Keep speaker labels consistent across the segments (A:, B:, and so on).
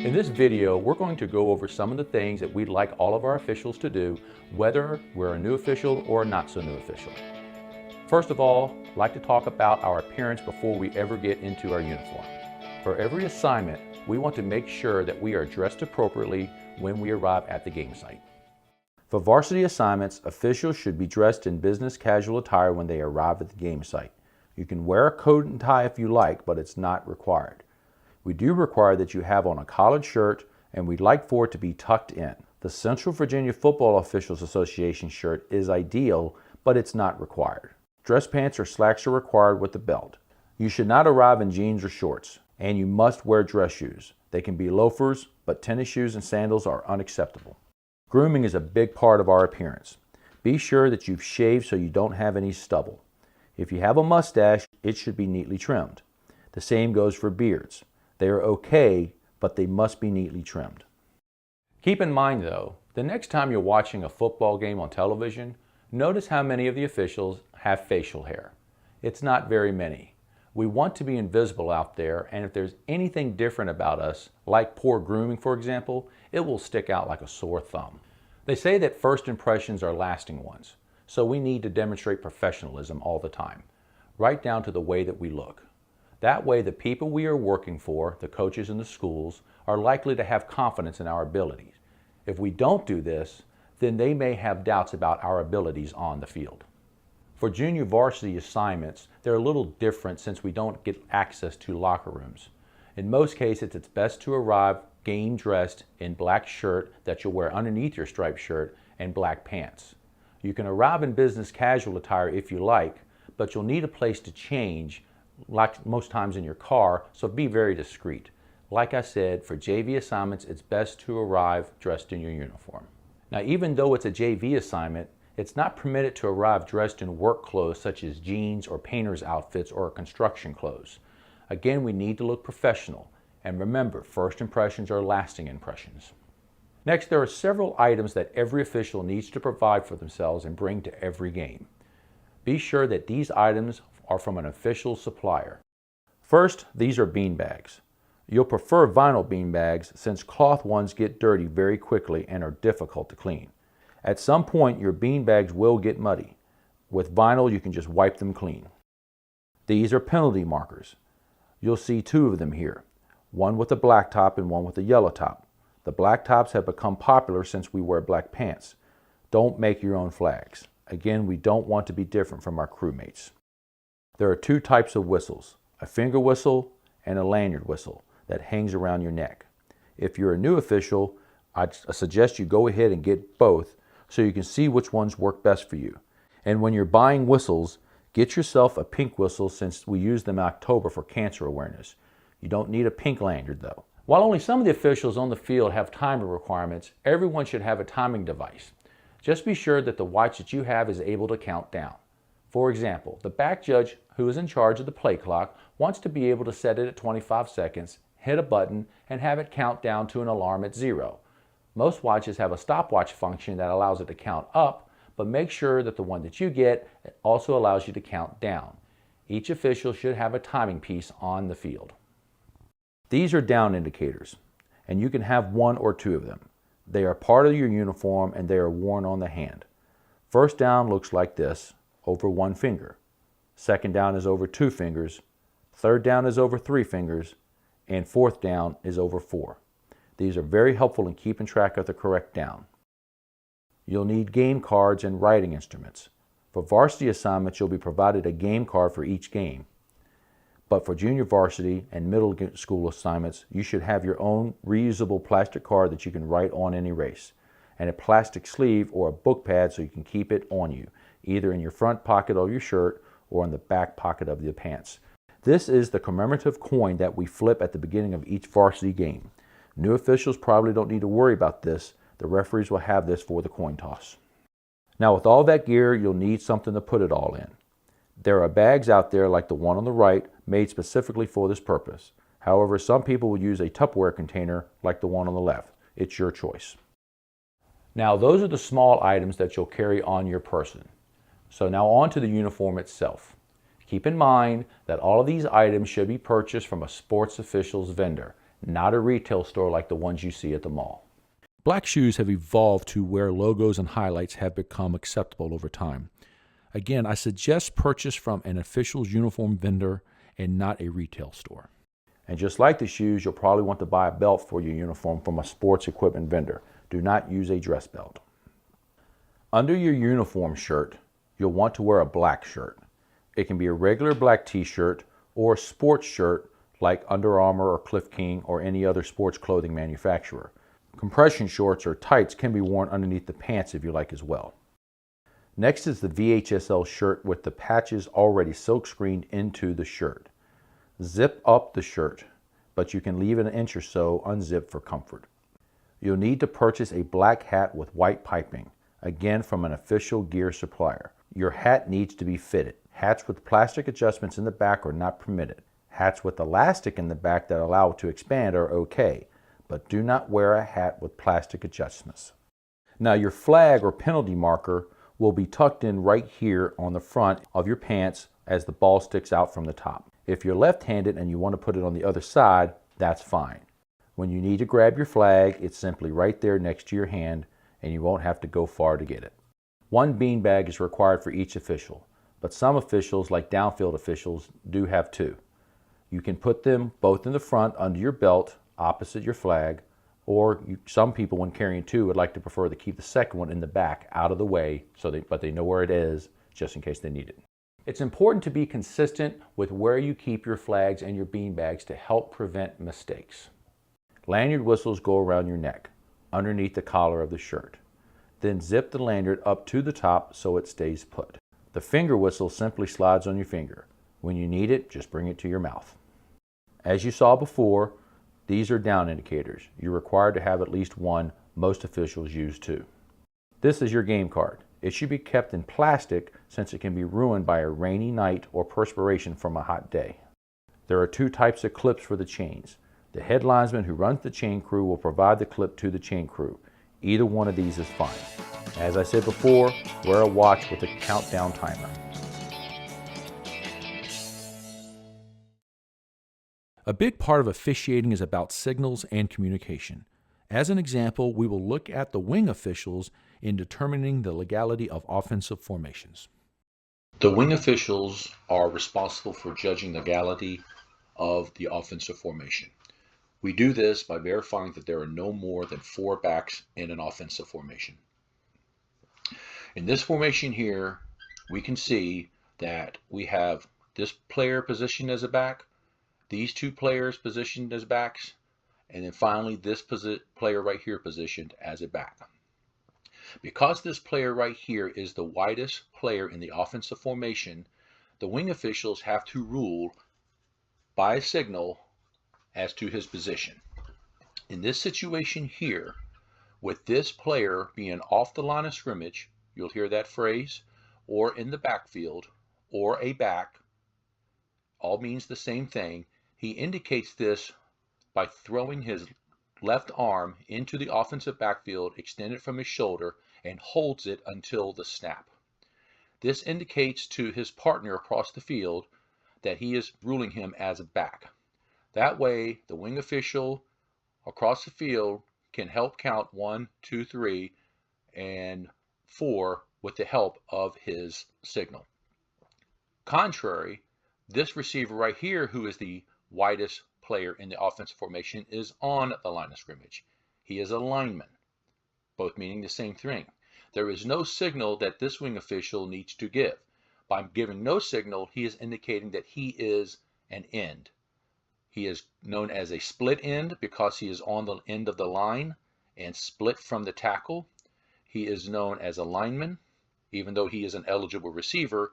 A: In this video, we're going to go over some of the things that we'd like all of our officials to do, whether we're a new official or not so new official. First of all, I'd like to talk about our appearance before we ever get into our uniform. For every assignment, we want to make sure that we are dressed appropriately when we arrive at the game site. For varsity assignments, officials should be dressed in business casual attire when they arrive at the game site. You can wear a coat and tie if you like, but it's not required. We do require that you have on a collared shirt, and we'd like for it to be tucked in. The Central Virginia Football Officials Association shirt is ideal, but it's not required. Dress pants or slacks are required with the belt. You should not arrive in jeans or shorts, and you must wear dress shoes. They can be loafers, but tennis shoes and sandals are unacceptable. Grooming is a big part of our appearance. Be sure that you've shaved so you don't have any stubble. If you have a mustache, it should be neatly trimmed. The same goes for beards. They are okay, but they must be neatly trimmed. Keep in mind though, the next time you're watching a football game on television, notice how many of the officials have facial hair. It's not very many. We want to be invisible out there, and if there's anything different about us, like poor grooming for example, it will stick out like a sore thumb. They say that first impressions are lasting ones, so we need to demonstrate professionalism all the time, right down to the way that we look. That way the people we are working for, the coaches in the schools, are likely to have confidence in our abilities. If we don't do this, then they may have doubts about our abilities on the field. For junior varsity assignments, they're a little different since we don't get access to locker rooms. In most cases, it's best to arrive game dressed in black shirt that you'll wear underneath your striped shirt and black pants. You can arrive in business casual attire if you like, but you'll need a place to change, like most times in your car, so be very discreet. Like I said, for JV assignments, it's best to arrive dressed in your uniform. Now, even though it's a JV assignment, it's not permitted to arrive dressed in work clothes such as jeans or painter's outfits or construction clothes. Again, we need to look professional. And remember, first impressions are lasting impressions. Next, there are several items that every official needs to provide for themselves and bring to every game. Be sure that these items are from an official supplier. First, these are bean bags. You'll prefer vinyl bean bags since cloth ones get dirty very quickly and are difficult to clean. At some point, your bean bags will get muddy. With vinyl, you can just wipe them clean. These are penalty markers. You'll see two of them here, one with a black top and one with a yellow top. The black tops have become popular since we wear black pants. Don't make your own flags. Again, we don't want to be different from our crewmates. There are two types of whistles, a finger whistle and a lanyard whistle that hangs around your neck. If you're a new official, I'd suggest you go ahead and get both so you can see which ones work best for you. And when you're buying whistles, get yourself a pink whistle since we use them in October for cancer awareness. You don't need a pink lanyard though. While only some of the officials on the field have timer requirements, everyone should have a timing device. Just be sure that the watch that you have is able to count down. For example, the back judge who is in charge of the play clock wants to be able to set it at 25 seconds, hit a button, and have it count down to an alarm at 0. Most watches have a stopwatch function that allows it to count up, but make sure that the one that you get also allows you to count down. Each official should have a timing piece on the field. These are down indicators, and you can have one or two of them. They are part of your uniform and they are worn on the hand. First down looks like this, over one finger. Second down is over 2 fingers. Third down is over 3 fingers. And fourth down is over 4. These are very helpful in keeping track of the correct down. You'll need game cards and writing instruments. For varsity assignments, you'll be provided a game card for each game. But for junior varsity and middle school assignments, you should have your own reusable plastic card that you can write on and erase, and a plastic sleeve or a book pad so you can keep it on you, either in your front pocket of your shirt or in the back pocket of your pants. This is the commemorative coin that we flip at the beginning of each varsity game. New officials probably don't need to worry about this. The referees will have this for the coin toss. Now with all that gear, you'll need something to put it all in. There are bags out there like the one on the right made specifically for this purpose. However, some people will use a Tupperware container like the one on the left. It's your choice. Now those are the small items that you'll carry on your person. So now on to the uniform itself. Keep in mind that all of these items should be purchased from a sports officials vendor, not a retail store like the ones you see at the mall.
B: Black shoes have evolved to where logos and highlights have become acceptable over time. Again, I suggest purchase from an official's uniform vendor and not a retail store.
A: And just like the shoes, you'll probably want to buy a belt for your uniform from a sports equipment vendor. Do not use a dress belt. Under your uniform shirt, you'll want to wear a black shirt. It can be a regular black t-shirt or a sports shirt like Under Armour or Cliff King or any other sports clothing manufacturer. Compression shorts or tights can be worn underneath the pants if you like as well. Next is the VHSL shirt with the patches already silk screened into the shirt. Zip up the shirt, but you can leave it an inch or so unzipped for comfort. You'll need to purchase a black hat with white piping, again from an official gear supplier. Your hat needs to be fitted. Hats with plastic adjustments in the back are not permitted. Hats with elastic in the back that allow it to expand are okay, but do not wear a hat with plastic adjustments. Now your flag or penalty marker will be tucked in right here on the front of your pants as the ball sticks out from the top. If you're left-handed and you want to put it on the other side, that's fine. When you need to grab your flag, it's simply right there next to your hand and you won't have to go far to get it. One beanbag is required for each official, but some officials, like downfield officials, do have two. You can put them both in the front under your belt, opposite your flag, or some people, when carrying two, would like to prefer to keep the second one in the back, out of the way, but they know where it is, just in case they need it. It's important to be consistent with where you keep your flags and your beanbags to help prevent mistakes. Lanyard whistles go around your neck, underneath the collar of the shirt. Then zip the lanyard up to the top so it stays put. The finger whistle simply slides on your finger. When you need it, just bring it to your mouth. As you saw before, these are down indicators. You're required to have at least one. Most officials use two. This is your game card. It should be kept in plastic since it can be ruined by a rainy night or perspiration from a hot day. There are two types of clips for the chains. The head linesman who runs the chain crew will provide the clip to the chain crew. Either one of these is fine. As I said before, wear a watch with a countdown timer.
B: A big part of officiating is about signals and communication. As an example, we will look at the wing officials in determining the legality of offensive formations.
A: The wing officials are responsible for judging the legality of the offensive formation. We do this by verifying that there are no more than 4 backs in an offensive formation. In this formation here, we can see that we have this player positioned as a back, these two players positioned as backs, and then finally this player right here positioned as a back. Because this player right here is the widest player in the offensive formation, the wing officials have to rule by a signal as to his position. In this situation here, with this player being off the line of scrimmage, you'll hear that phrase, or in the backfield, or a back, all means the same thing. He indicates this by throwing his left arm into the offensive backfield, extended from his shoulder, and holds it until the snap. This indicates to his partner across the field that he is ruling him as a back. That way, the wing official across the field can help count 1, 2, 3, and 4 with the help of his signal. Contrary, this receiver right here, who is the widest player in the offensive formation, is on the line of scrimmage. He is a lineman, both meaning the same thing. There is no signal that this wing official needs to give. By giving no signal, he is indicating that he is an end. He is known as a split end because he is on the end of the line and split from the tackle. He is known as a lineman, even though he is an eligible receiver.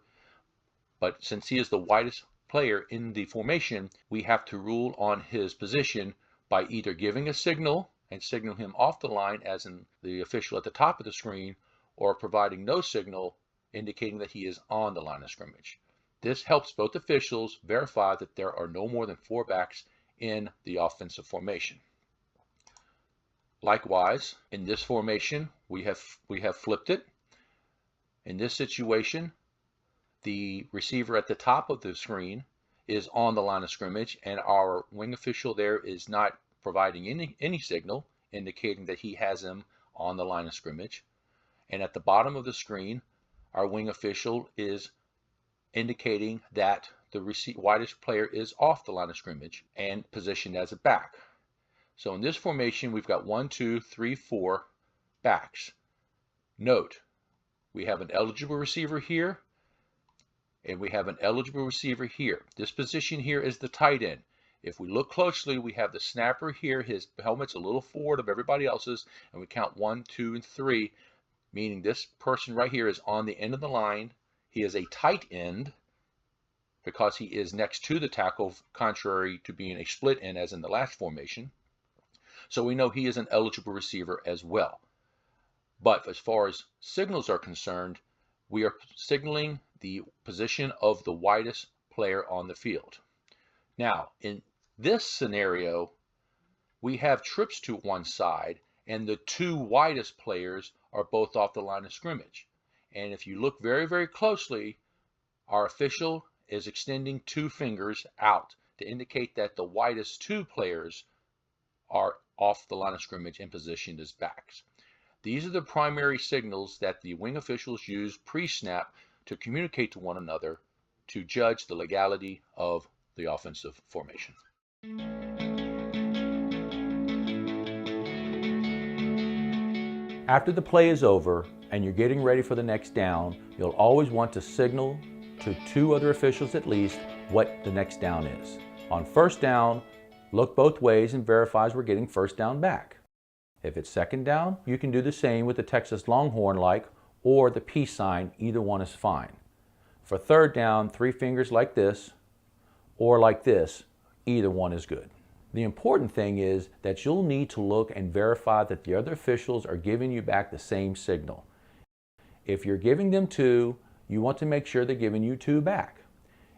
A: But since he is the widest player in the formation, we have to rule on his position by either giving a signal and signal him off the line, as in the official at the top of the screen, or providing no signal indicating that he is on the line of scrimmage. This helps both officials verify that there are no more than 4 backs in the offensive formation. Likewise, in this formation, we have flipped it. In this situation, the receiver at the top of the screen is on the line of scrimmage, and our wing official there is not providing any signal indicating that he has him on the line of scrimmage. And at the bottom of the screen, our wing official is indicating that the widest player is off the line of scrimmage and positioned as a back. So in this formation, we've got 1, 2, 3, 4 backs. Note, we have an eligible receiver here, and we have an eligible receiver here. This position here is the tight end. If we look closely, we have the snapper here. His helmet's a little forward of everybody else's, and we count 1, 2, and 3, meaning this person right here is on the end of the line. He is a tight end because he is next to the tackle, contrary to being a split end as in the last formation. So we know he is an eligible receiver as well. But as far as signals are concerned, we are signaling the position of the widest player on the field. Now, in this scenario, we have trips to one side, and the two widest players are both off the line of scrimmage. And if you look very, very closely, our official is extending 2 fingers out to indicate that the widest 2 players are off the line of scrimmage and positioned as backs. These are the primary signals that the wing officials use pre-snap to communicate to one another to judge the legality of the offensive formation.
B: After the play is over and you're getting ready for the next down, you'll always want to signal to 2 other officials at least what the next down is. On first down, look both ways and verify we're getting first down back. If it's second down, you can do the same with the Texas Longhorn or the peace sign. Either one is fine. For third down, 3 fingers like this or like this. Either one is good. The important thing is that you'll need to look and verify that the other officials are giving you back the same signal. If you're giving them 2, you want to make sure they're giving you 2 back.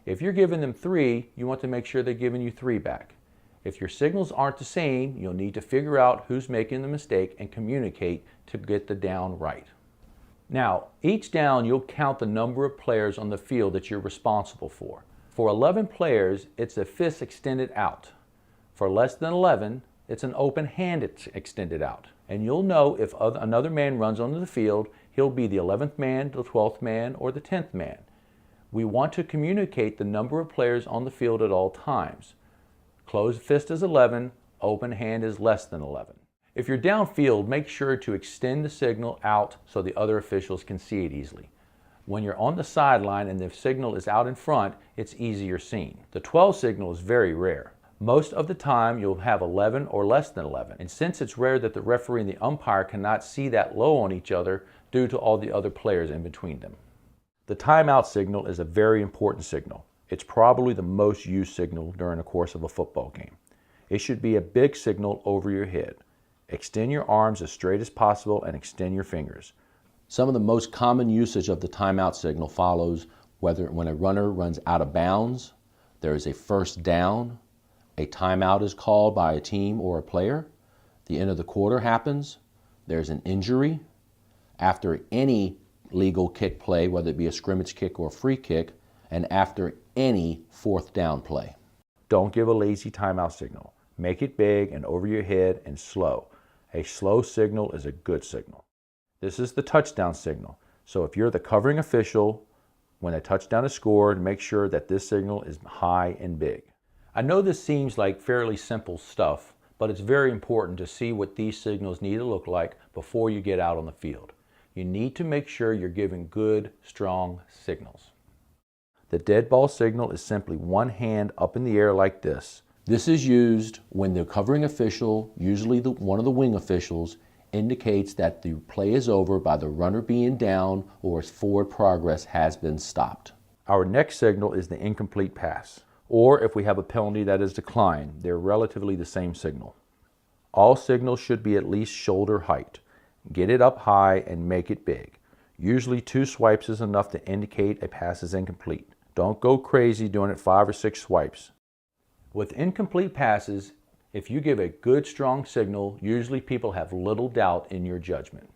B: If you're giving them 3, you want to make sure they're giving you 3 back. If your signals aren't the same, you'll need to figure out who's making the mistake and communicate to get the down right. Now, each down you'll count the number of players on the field that you're responsible for. For 11 players, it's a fist extended out. For less than 11, it's an open hand extended out. And you'll know if another man runs onto the field, he'll be the 11th man, the 12th man, or the 10th man. We want to communicate the number of players on the field at all times. Closed fist is 11, open hand is less than 11. If you're downfield, make sure to extend the signal out so the other officials can see it easily. When you're on the sideline and the signal is out in front, it's easier seen. The 12 signal is very rare. Most of the time you'll have 11 or less than 11. And since it's rare that the referee and the umpire cannot see that low on each other due to all the other players in between them. The timeout signal is a very important signal. It's probably the most used signal during the course of a football game. It should be a big signal over your head. Extend your arms as straight as possible and extend your fingers. Some of the most common usage of the timeout signal follows when a runner runs out of bounds, there is a first down, a timeout is called by a team or a player, the end of the quarter happens, there's an injury, after any legal kick play, whether it be a scrimmage kick or a free kick, and after any fourth down play. Don't give a lazy timeout signal. Make it big and over your head and slow. A slow signal is a good signal. This is the touchdown signal. So if you're the covering official, when a touchdown is scored, make sure that this signal is high and big. I know this seems like fairly simple stuff, but it's very important to see what these signals need to look like before you get out on the field. You need to make sure you're giving good, strong signals. The dead ball signal is simply one hand up in the air like this. This is used when the covering official, usually one of the wing officials, indicates that the play is over by the runner being down or its forward progress has been stopped. Our next signal is the incomplete pass, or if we have a penalty that is declined. They're relatively the same signal. All signals should be at least shoulder height. Get it up high and make it big. Usually 2 swipes is enough to indicate a pass is incomplete. Don't go crazy doing it 5 or 6 swipes. With incomplete passes, if you give a good strong signal, usually people have little doubt in your judgment.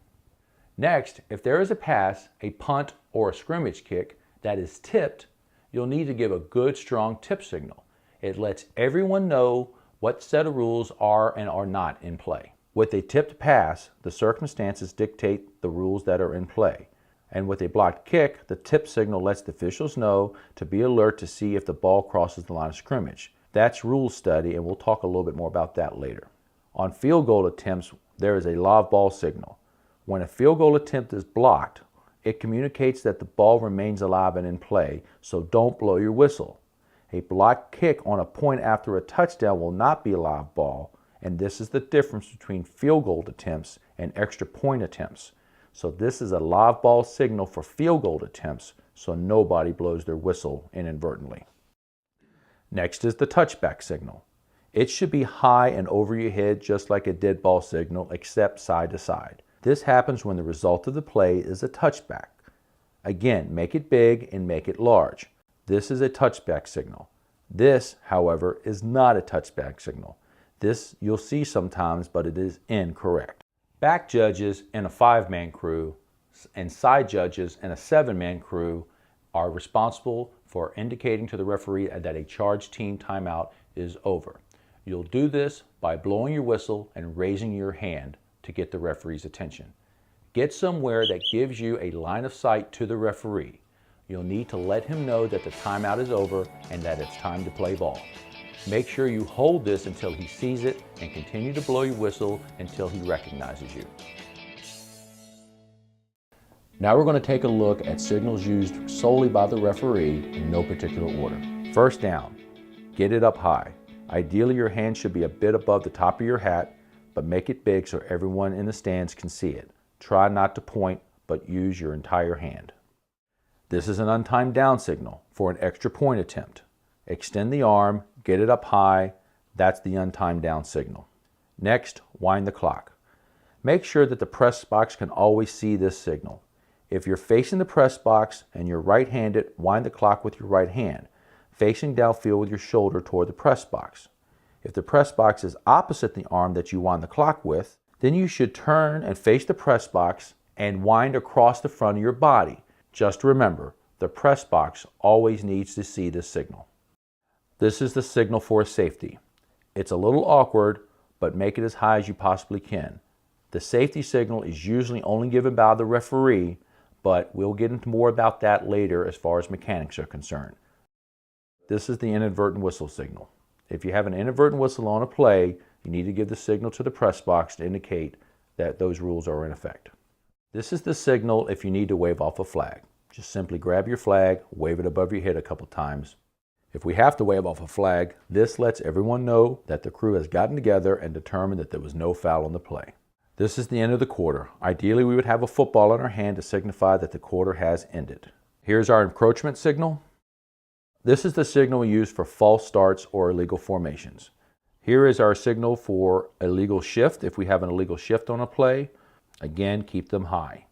B: Next, if there is a pass, a punt, or a scrimmage kick that is tipped, you'll need to give a good strong tip signal. It lets everyone know what set of rules are and are not in play. With a tipped pass, the circumstances dictate the rules that are in play. And with a blocked kick, the tip signal lets the officials know to be alert to see if the ball crosses the line of scrimmage. That's rule study, and we'll talk a little bit more about that later. On field goal attempts, there is a live ball signal. When a field goal attempt is blocked, it communicates that the ball remains alive and in play, so don't blow your whistle. A blocked kick on a point after a touchdown will not be a live ball, and this is the difference between field goal attempts and extra point attempts. So this is a live ball signal for field goal attempts, so nobody blows their whistle inadvertently. Next is the touchback signal. It should be high and over your head just like a dead ball signal, except side to side. This happens when the result of the play is a touchback. Again, make it big and make it large. This is a touchback signal. This, however, is not a touchback signal. This you'll see sometimes, but it is incorrect. Back judges in a 5-man crew and side judges in a 7-man crew are responsible for indicating to the referee that a charged team timeout is over. You'll do this by blowing your whistle and raising your hand to get the referee's attention. Get somewhere that gives you a line of sight to the referee. You'll need to let him know that the timeout is over and that it's time to play ball. Make sure you hold this until he sees it and continue to blow your whistle until he recognizes you. Now we're going to take a look at signals used solely by the referee in no particular order. First down, get it up high. Ideally, your hand should be a bit above the top of your hat, but make it big so everyone in the stands can see it. Try not to point, but use your entire hand. This is an untimed down signal for an extra point attempt. Extend the arm, get it up high. That's the untimed down signal. Next, wind the clock. Make sure that the press box can always see this signal. If you're facing the press box and you're right-handed, wind the clock with your right hand, facing downfield with your shoulder toward the press box. If the press box is opposite the arm that you wind the clock with, then you should turn and face the press box and wind across the front of your body. Just remember, the press box always needs to see this signal. This is the signal for a safety. It's a little awkward, but make it as high as you possibly can. The safety signal is usually only given by the referee, but we'll get into more about that later as far as mechanics are concerned. This is the inadvertent whistle signal. If you have an inadvertent whistle on a play, you need to give the signal to the press box to indicate that those rules are in effect. This is the signal if you need to wave off a flag. Just simply grab your flag, wave it above your head a couple times. If we have to wave off a flag, this lets everyone know that the crew has gotten together and determined that there was no foul on the play. This is the end of the quarter. Ideally, we would have a football in our hand to signify that the quarter has ended. Here's our encroachment signal. This is the signal we use for false starts or illegal formations. Here is our signal for illegal shift if we have an illegal shift on a play. Again, keep them high.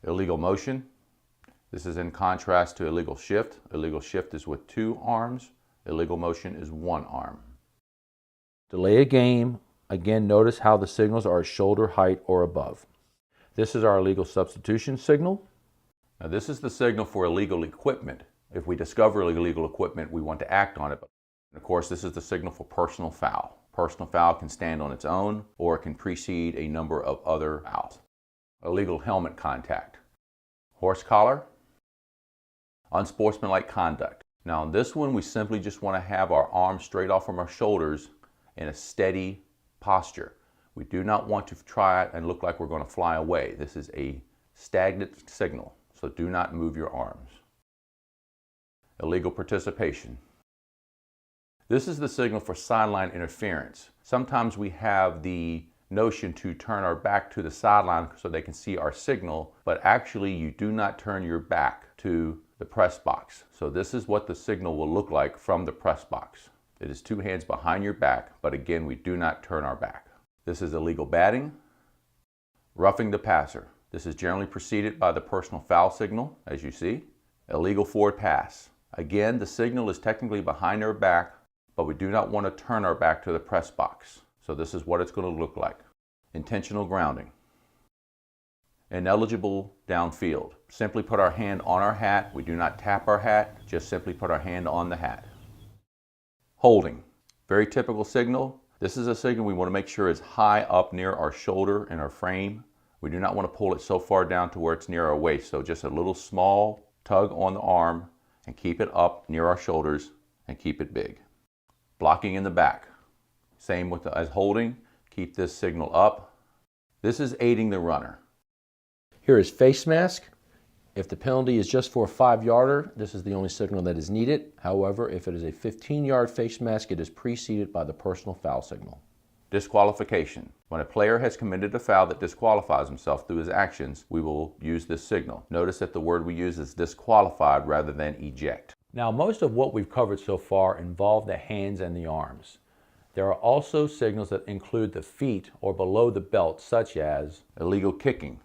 A: Illegal motion. This is in contrast to illegal shift. Illegal shift is with 2 arms. Illegal motion is 1 arm.
B: Delay a game. Again, notice how the signals are shoulder height or above. This is our illegal substitution signal.
A: Now this is the signal for illegal equipment. If we discover illegal equipment, we want to act on it. And of course, this is the signal for personal foul. Personal foul can stand on its own, or it can precede a number of other fouls. Illegal helmet contact. Horse collar. Unsportsmanlike conduct. Now on this one, we simply just want to have our arms straight off from our shoulders in a steady posture. We do not want to try it and look like we're going to fly away. This is a stagnant signal, so do not move your arms. Illegal participation. This is the signal for sideline interference. Sometimes we have the notion to turn our back to the sideline so they can see our signal, but actually you do not turn your back to the press box. So this is what the signal will look like from the press box. It is 2 hands behind your back, but again, we do not turn our back. This is illegal batting. Roughing the passer. This is generally preceded by the personal foul signal, as you see. Illegal forward pass. Again, the signal is technically behind our back, but we do not want to turn our back to the press box. So this is what it's going to look like. Intentional grounding. Ineligible downfield. Simply put our hand on our hat. We do not tap our hat, just simply put our hand on the hat. Holding. Very typical signal. This is a signal we want to make sure is high up near our shoulder and our frame. We do not want to pull it so far down to where it's near our waist. So just a little small tug on the arm and keep it up near our shoulders and keep it big. Blocking in the back. Same with as holding. Keep this signal up. This is aiding the runner.
B: Here is face mask. If the penalty is just for a 5-yarder, this is the only signal that is needed. However, if it is a 15-yard face mask, it is preceded by the personal foul signal.
A: Disqualification. When a player has committed a foul that disqualifies himself through his actions, we will use this signal. Notice that the word we use is disqualified rather than eject.
B: Now, most of what we've covered so far involve the hands and the arms. There are also signals that include the feet or below the belt, such as
A: illegal kicking.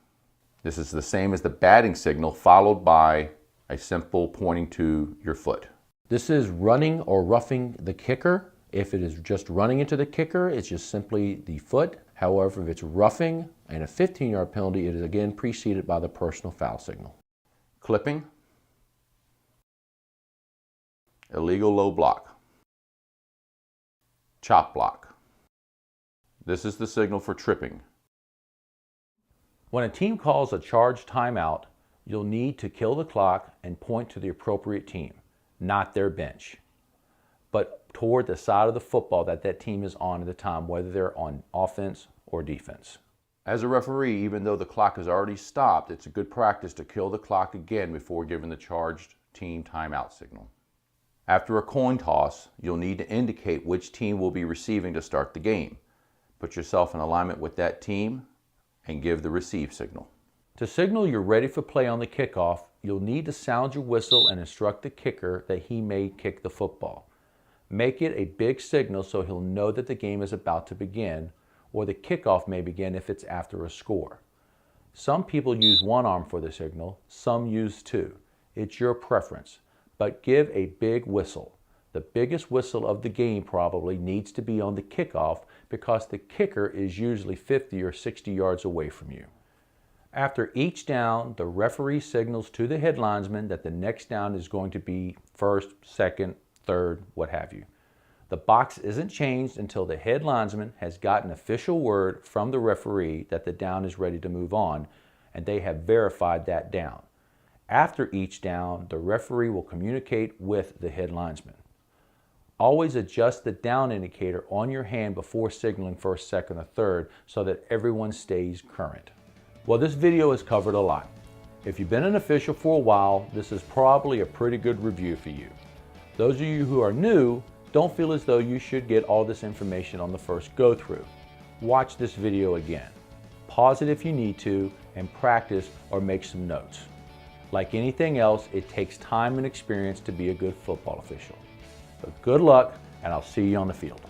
A: This is the same as the batting signal followed by a simple pointing to your foot.
B: This is running or roughing the kicker. If it is just running into the kicker, it's just simply the foot. However, if it's roughing and a 15-yard penalty, it is again preceded by the personal foul signal.
A: Clipping. Illegal low block. Chop block. This is the signal for tripping.
B: When a team calls a charge timeout, you'll need to kill the clock and point to the appropriate team, not their bench, but toward the side of the football that team is on at the time, whether they're on offense or defense.
A: As a referee, even though the clock has already stopped, it's a good practice to kill the clock again before giving the charged team timeout signal. After a coin toss, you'll need to indicate which team will be receiving to start the game. Put yourself in alignment with that team and give the receive signal.
B: To signal you're ready for play on the kickoff, you'll need to sound your whistle and instruct the kicker that he may kick the football. Make it a big signal so he'll know that the game is about to begin, or the kickoff may begin if it's after a score. Some people use one arm for the signal, some use two. It's your preference, but give a big whistle. The biggest whistle of the game probably needs to be on the kickoff because the kicker is usually 50 or 60 yards away from you. After each down, the referee signals to the head linesman that the next down is going to be first, second, third, what have you. The box isn't changed until the head linesman has gotten official word from the referee that the down is ready to move on, and they have verified that down. After each down, the referee will communicate with the head linesman. Always adjust the down indicator on your hand before signaling first, second, or third so that everyone stays current. Well, this video has covered a lot. If you've been an official for a while, this is probably a pretty good review for you. Those of you who are new, don't feel as though you should get all this information on the first go through. Watch this video again. Pause it if you need to and practice or make some notes. Like anything else, it takes time and experience to be a good football official. So good luck, and I'll see you on the field.